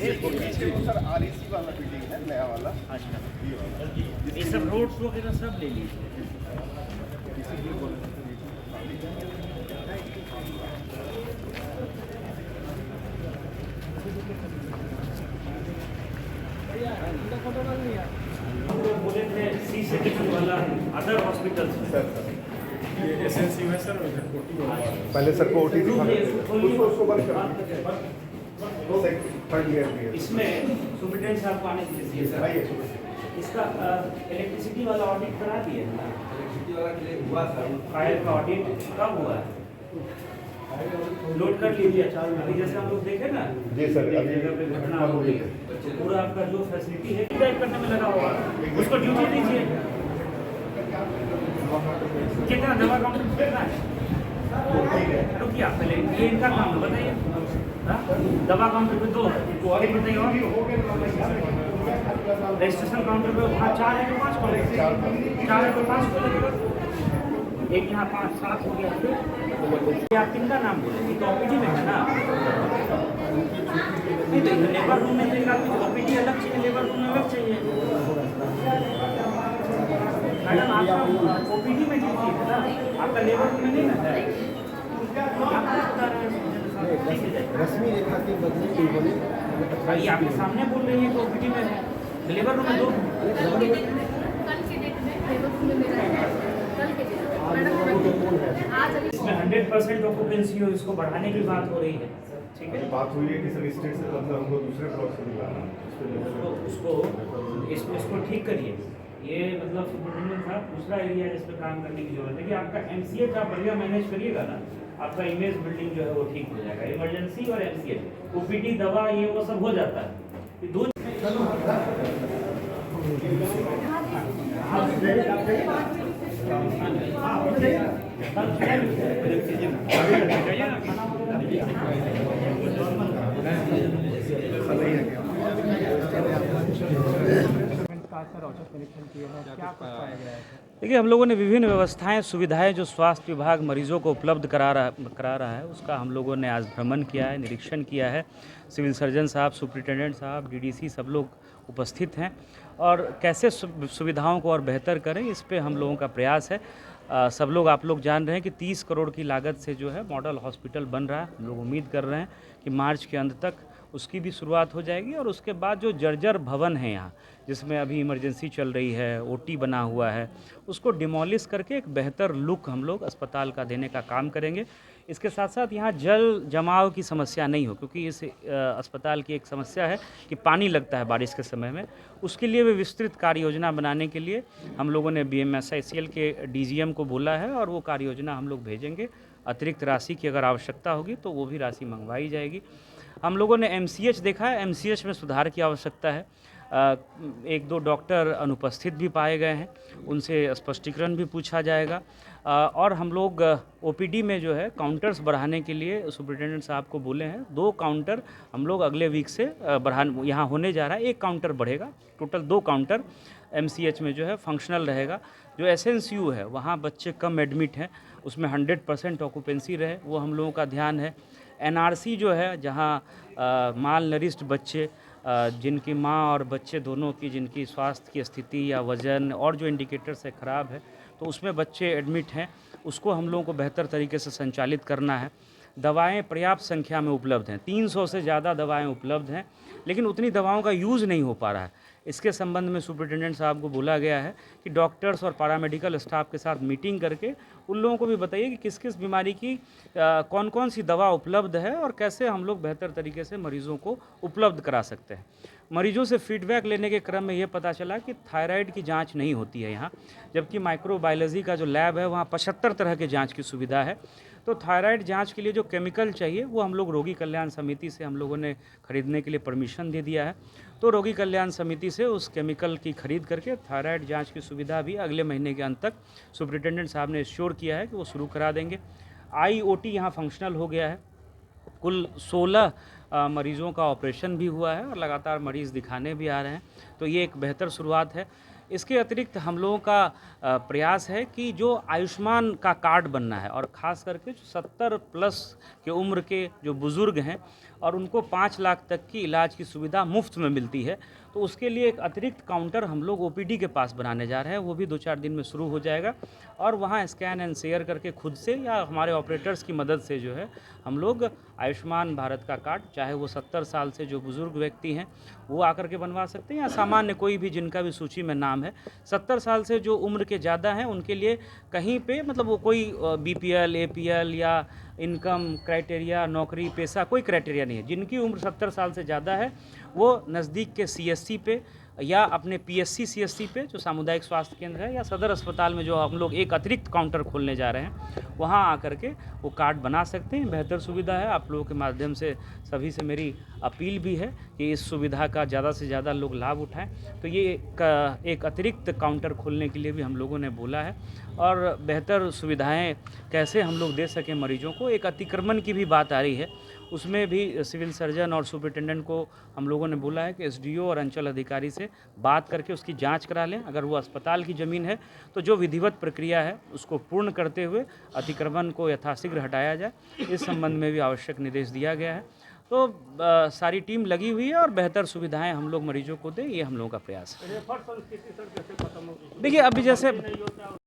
Sir RAC वाला building है नया वाला। अच्छा, ये वाला ये सब रोड्स वगैरह सब ले लीजिए। बोले थे सी सर्टिफिकेट वाला अदर हॉस्पिटल्स में ये एसएनसी में सर पहले सर को ओटी उसको बंद कर थर्ड ईयर में इसमें सुप्रिटेंडेंट साहब को आने दीजिए सर। आइए इसका इलेक्ट्रिसिटी वाला ऑडिट करा दिए ना? इलेक्ट्रिसिटी वाला के लिए हुआ था। फायर का ऑडिट कब हुआ है? लोड कर लीजिए। अभी जैसे हम लोग देखे ना, जी सर, एक अभी जगह पे घटना हो गई, पूरा आपका जो फैसिलिटी है टाइप करने में लगा हुआ है, उसको ड्यूटी दीजिए। कितना दवा काउंटर कितना है? रुकिए आप पहले, ये इनका काम है, बताइए। हाँ? दवा काउंटर पे 2 है, एक बताइए और रजिस्ट्रेशन काउंटर पे वहाँ 4 है तो 5 को लगेगा, 4 है तो 5 को लगेगा, एक यहाँ 5 7 हो गया। ये आप किनका नाम बोले? तो ओपीडी में है ना? नहीं तो लेबर रूम में तो आपको ओपीडी अलग चाहिए, लेबर रूम अलग चाहिए। मैडम आपका ओपीडी में ड्यूटी है ना, आपका लेबर रूम में नहीं ना है? आप बता रहे हैं रश्मि रेखा के बदले की बोले भाई, आपके सामने बोल रही है तो ओपीडी में है, लेबर रूम में 2। कल के डेट में लेबर रूम में मेरा है, कल के डेट में आज अभी इसमें 100% ऑक्यूपेंसी हो, इसको बढ़ाने की बात हो रही है। ठीक है, बात हुई है कि सर स्टेट से मतलब हमको दूसरे ब्लॉक से मिला इसको ठीक करिए। ये मतलब सुपरिटेंडेंट साहब दूसरा एरिया है जिसमें काम करने की जरूरत है कि आपका एमसीएच आप बढ़िया मैनेज करिएगा ना, आपका इमेज बिल्डिंग जो है वो ठीक हो जाएगा। इमरजेंसी और एमसीएच, ओपीडी दवा ये वो सब हो जाता है, ये 2। देखिए, हम लोगों ने विभिन्न व्यवस्थाएं सुविधाएं जो स्वास्थ्य विभाग मरीजों को उपलब्ध करा रहा है, उसका हम लोगों ने आज भ्रमण किया है, निरीक्षण किया है। सिविल सर्जन साहब, सुपरिटेंडेंट साहब, डीडीसी सब लोग उपस्थित हैं और कैसे सुविधाओं को और बेहतर करें, इस पे हम लोगों का प्रयास है। सब लोग, आप लोग जान रहे हैं कि 30 करोड़ की लागत से जो है मॉडल हॉस्पिटल बन रहा है। हम लोग उम्मीद कर रहे हैं कि मार्च के अंत तक उसकी भी शुरुआत हो जाएगी और उसके बाद जो जर्जर भवन है यहाँ, जिसमें अभी इमरजेंसी चल रही है, ओटी बना हुआ है, उसको डिमोलिश करके एक बेहतर लुक हम लोग अस्पताल का देने का काम करेंगे। इसके साथ साथ यहाँ जल जमाव की समस्या नहीं हो, क्योंकि इस अस्पताल की एक समस्या है कि पानी लगता है बारिश के समय में। उसके लिए भी विस्तृत कार्य योजना बनाने के लिए हम लोगों ने BMSICL के DGM को बोला है और वो कार्य योजना हम लोग भेजेंगे। अतिरिक्त राशि की अगर आवश्यकता होगी तो वो भी राशि मंगवाई जाएगी। हम लोगों ने MCH देखा है, MCH में सुधार की आवश्यकता है। 1-2 डॉक्टर अनुपस्थित भी पाए गए हैं, उनसे स्पष्टीकरण भी पूछा जाएगा। और हम लोग OPD में जो है काउंटर्स बढ़ाने के लिए सुपरिटेंडेंट साहब को बोले हैं। 2 काउंटर हम लोग अगले वीक से यहाँ होने जा रहा है। 1 काउंटर बढ़ेगा, टोटल 2 काउंटर MCH में जो है फंक्शनल रहेगा। जो SNCU है वहाँ बच्चे कम एडमिट हैं, उसमें 100% ऑक्यूपेंसी रहे, वो हम लोगों का ध्यान है। NRC जो है, जहाँ माल नरिष्ट बच्चे, जिनकी माँ और बच्चे दोनों की, जिनकी स्वास्थ्य की स्थिति या वज़न और जो इंडिकेटर से ख़राब है, तो उसमें बच्चे एडमिट हैं, उसको हम लोगों को बेहतर तरीके से संचालित करना है। दवाएं पर्याप्त संख्या में उपलब्ध हैं, 300 से ज़्यादा दवाएं उपलब्ध हैं, लेकिन उतनी दवाओं का यूज़ नहीं हो पा रहा है। इसके संबंध में सुपरिटेंडेंट साहब को बोला गया है कि डॉक्टर्स और पैरामेडिकल स्टाफ के साथ मीटिंग करके उन लोगों को भी बताइए कि किस किस बीमारी की कौन कौन सी दवा उपलब्ध है और कैसे हम लोग बेहतर तरीके से मरीज़ों को उपलब्ध करा सकते हैं। मरीजों से फीडबैक लेने के क्रम में ये पता चला कि थायराइड की जांच नहीं होती है यहाँ, जबकि माइक्रोबायोलॉजी का जो लैब है वहाँ 75 तरह के जांच की सुविधा है। तो थायराइड जांच के लिए जो केमिकल चाहिए वो हम लोग रोगी कल्याण समिति से हम लोगों ने खरीदने के लिए परमिशन दे दिया है। तो रोगी कल्याण समिति से उस केमिकल की खरीद करके थायराइड जांच की सुविधा भी अगले महीने के अंत तक सुपरिटेंडेंट साहब ने श्योर किया है कि वो शुरू करा देंगे। IOT यहाँ फंक्शनल हो गया है। कुल 16 मरीज़ों का ऑपरेशन भी हुआ है और लगातार मरीज़ दिखाने भी आ रहे हैं, तो ये एक बेहतर शुरुआत है। इसके अतिरिक्त हम लोगों का प्रयास है कि जो आयुष्मान का कार्ड बनना है और ख़ास करके जो 70 प्लस के उम्र के जो बुज़ुर्ग हैं और उनको 5 लाख तक की इलाज की सुविधा मुफ्त में मिलती है। तो उसके लिए एक अतिरिक्त काउंटर हम लोग ओपीडी के पास बनाने जा रहे हैं, वो भी 2-4 दिन में शुरू हो जाएगा और वहाँ स्कैन एंड शेयर करके खुद से या हमारे ऑपरेटर्स की मदद से जो है हम लोग आयुष्मान भारत का कार्ड, चाहे वो 70 साल से जो बुज़ुर्ग व्यक्ति हैं वो आकर के बनवा सकते हैं या सामान्य कोई भी जिनका भी सूची में नाम है। 70 साल से जो उम्र के ज़्यादा हैं उनके लिए कहीं पे मतलब वो कोई बीपीएल, एपीएल या इनकम क्राइटेरिया, नौकरी पेशा कोई क्राइटेरिया नहीं है। जिनकी उम्र 70 साल से ज़्यादा है वो नज़दीक के सीएससी पे या अपने पीएससी सीएससी पे जो सामुदायिक स्वास्थ्य केंद्र है या सदर अस्पताल में जो हम लोग एक अतिरिक्त काउंटर खोलने जा रहे हैं वहाँ आकर के वो कार्ड बना सकते हैं। बेहतर सुविधा है। आप लोगों के माध्यम से सभी से मेरी अपील भी है कि इस सुविधा का ज़्यादा से ज़्यादा लोग लाभ उठाएं। तो ये एक अतिरिक्त काउंटर खोलने के लिए भी हम लोगों ने बोला है और बेहतर सुविधाएं कैसे हम लोग दे सकें मरीजों को। एक अतिक्रमण की भी बात आ रही है, उसमें भी सिविल सर्जन और सुपरिटेंडेंट को हम लोगों ने बोला है कि एसडीओ और अंचल अधिकारी से बात करके उसकी जांच करा लें। अगर वो अस्पताल की ज़मीन है तो जो विधिवत प्रक्रिया है उसको पूर्ण करते हुए अतिक्रमण को यथाशीघ्र हटाया जाए। इस संबंध में भी आवश्यक निर्देश दिया गया है। तो सारी टीम लगी हुई है और बेहतर सुविधाएं हम लोग मरीजों को दें, ये हम लोगों का प्रयास है। देखिए अभी जैसे